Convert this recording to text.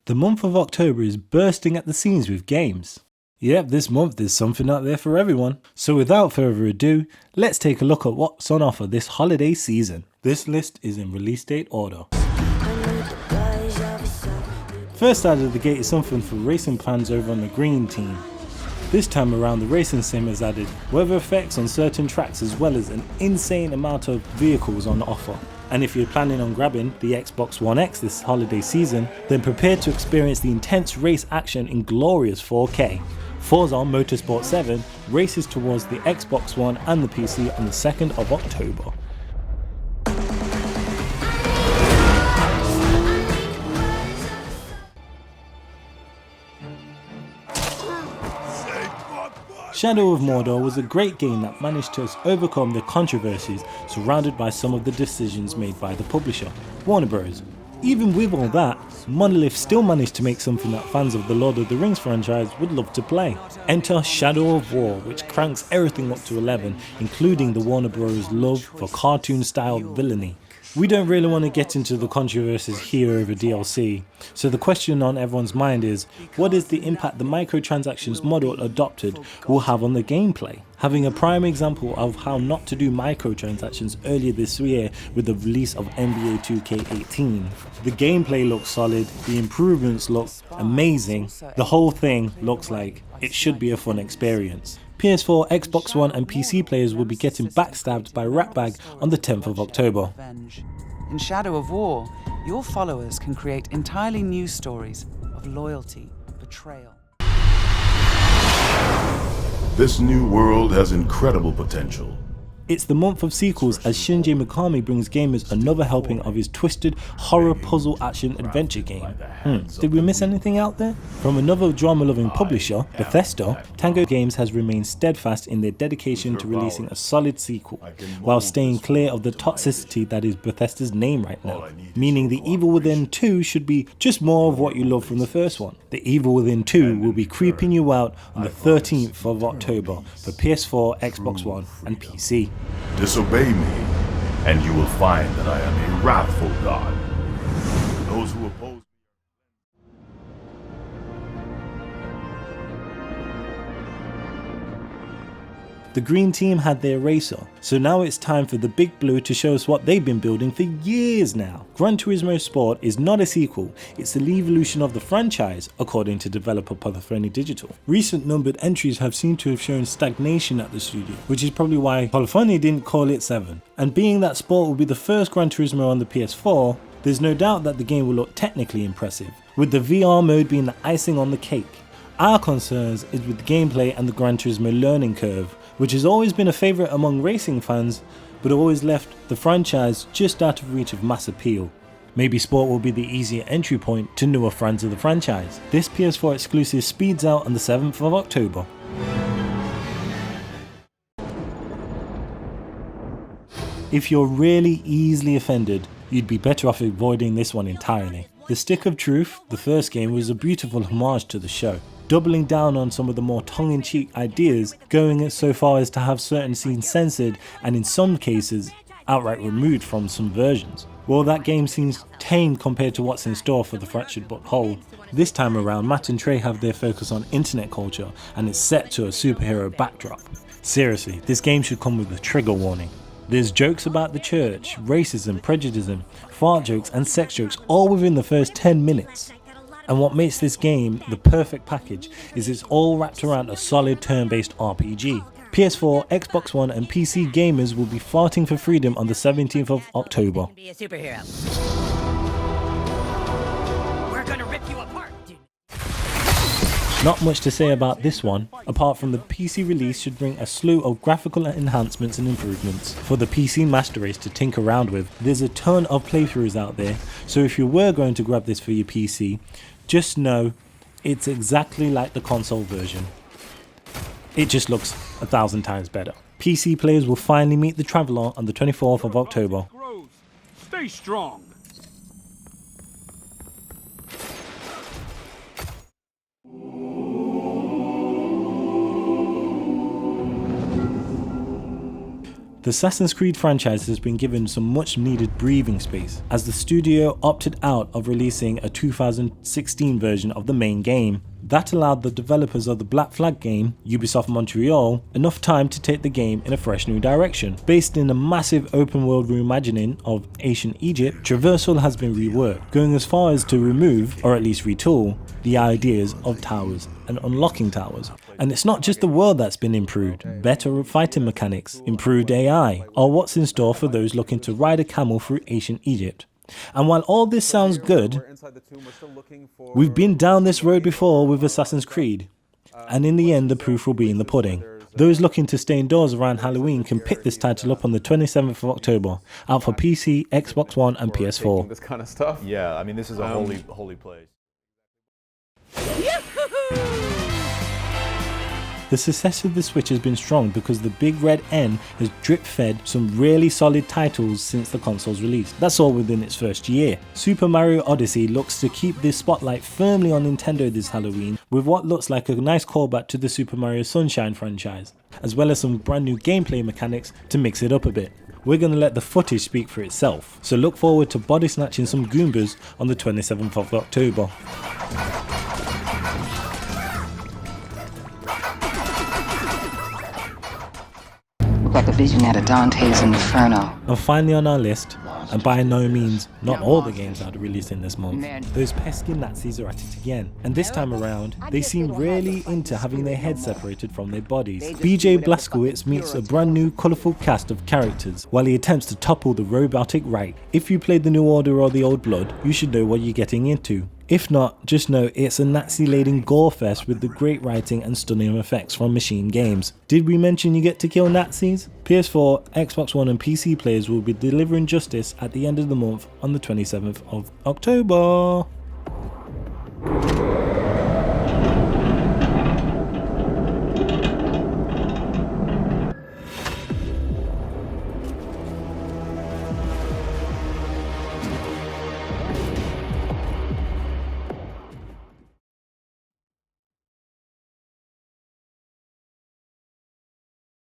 The month of October is bursting at the seams with games. Yep, this month there's something out there for everyone. So without further ado, let's take a look at what's on offer this holiday season. This list is in release date order. First out of the gate is something for racing fans over on the Green Team. This time around, the racing sim has added weather effects on certain tracks as well as an insane amount of vehicles on offer. And if you're planning on grabbing the Xbox One X this holiday season, then prepare to experience the intense race action in glorious 4K. Forza Motorsport 7 races towards the Xbox One and the PC on the 2nd of October. Shadow of Mordor was a great game that managed to overcome the controversies surrounded by some of the decisions made by the publisher, Warner Bros. Even with all that, Monolith still managed to make something that fans of the Lord of the Rings franchise would love to play. Enter Shadow of War, which cranks everything up to 11, including the Warner Bros. Love for cartoon-style villainy. We don't really want to get into the controversies here over DLC, so the question on everyone's mind is, what is the impact the microtransactions model adopted will have on the gameplay? Having a prime example of how not to do microtransactions earlier this year with the release of NBA 2K18. The gameplay looks solid, the improvements look amazing, the whole thing looks like it should be a fun experience. PS4, Xbox One and PC players will be getting backstabbed by Ratbag on the 10th of October. In Shadow of War, your followers can create entirely new stories of loyalty, betrayal. This new world has incredible potential. It's the month of sequels as Shinji Mikami brings gamers another helping of his twisted horror puzzle action adventure game. Did we miss anything out there? From another drama-loving publisher, Bethesda, Tango Games has remained steadfast in their dedication to releasing a solid sequel, while staying clear of the toxicity that is Bethesda's name right now, meaning The Evil Within 2 should be just more of what you love from the first one. The Evil Within 2 will be creeping you out on the 13th of October for PS4, Xbox One and PC. Disobey me, and you will find that I am a wrathful God. Those who oppose The Green Team had their racer, so now it's time for the Big Blue to show us what they've been building for years now. Gran Turismo Sport is not a sequel, it's the evolution of the franchise, according to developer Polyphony Digital. Recent numbered entries have seemed to have shown stagnation at the studio, which is probably why Polyphony didn't call it 7. And being that Sport will be the first Gran Turismo on the PS4, there's no doubt that the game will look technically impressive, with the VR mode being the icing on the cake. Our concerns is with the gameplay and the Gran Turismo learning curve, which has always been a favourite among racing fans, but always left the franchise just out of reach of mass appeal. Maybe Sport will be the easier entry point to newer fans of the franchise. This PS4 exclusive speeds out on the 7th of October. If you're really easily offended, you'd be better off avoiding this one entirely. The Stick of Truth, the first game, was a beautiful homage to the show, doubling down on some of the more tongue-in-cheek ideas, going so far as to have certain scenes censored and in some cases outright removed from some versions. While that game seems tame compared to what's in store for the Fractured But Whole, this time around Matt and Trey have their focus on internet culture and it's set to a superhero backdrop. Seriously, this game should come with a trigger warning. There's jokes about the church, racism, prejudice, fart jokes and sex jokes all within the first 10 minutes. And what makes this game the perfect package is it's all wrapped around a solid turn-based RPG. PS4, Xbox One and PC gamers will be farting for freedom on the 17th of October. Be a superhero. We're gonna rip you apart, dude. Not much to say about this one, apart from the PC release should bring a slew of graphical enhancements and improvements for the PC Master Race to tinker around with. There's a ton of playthroughs out there, so if you were going to grab this for your PC, just know it's exactly like the console version. It just looks 1,000 times better. PC players will finally meet the Traveler on the 24th of October. Stay strong. The Assassin's Creed franchise has been given some much needed breathing space, as the studio opted out of releasing a 2016 version of the main game. That allowed the developers of the Black Flag game, Ubisoft Montreal, enough time to take the game in a fresh new direction. Based in a massive open world reimagining of ancient Egypt, traversal has been reworked, going as far as to remove, or at least retool, the ideas of towers and unlocking towers. And it's not just the world that's been improved, better fighting mechanics, improved AI, are what's in store for those looking to ride a camel through ancient Egypt. And while all this sounds good, we've been down this road before with Assassin's Creed, and in the end the proof will be in the pudding. Those looking to stay indoors around Halloween can pick this title up on the 27th of October, out for PC, Xbox One and PS4. This kind of stuff. Yeah, I mean, this is a holy place. The success of the Switch has been strong because the Big Red N has drip fed some really solid titles since the console's release. That's all within its first year. Super Mario Odyssey looks to keep this spotlight firmly on Nintendo this Halloween with what looks like a nice callback to the Super Mario Sunshine franchise, as well as some brand new gameplay mechanics to mix it up a bit. We're going to let the footage speak for itself, so look forward to body snatching some Goombas on the 27th of October. Like a vision out of Dante's Inferno. And finally on our list, and by no means not all the games that are releasing this month, those pesky Nazis are at it again. And this time around, they seem really into having their heads separated from their bodies. BJ Blazkowicz meets a brand new colourful cast of characters while he attempts to topple the robotic right. If you played the New Order or the Old Blood, you should know what you're getting into. If not, just know it's a Nazi-laden gore fest with the great writing and stunning effects from Machine Games. Did we mention you get to kill Nazis? PS4, Xbox One and PC players will be delivering justice at the end of the month on the 27th of October.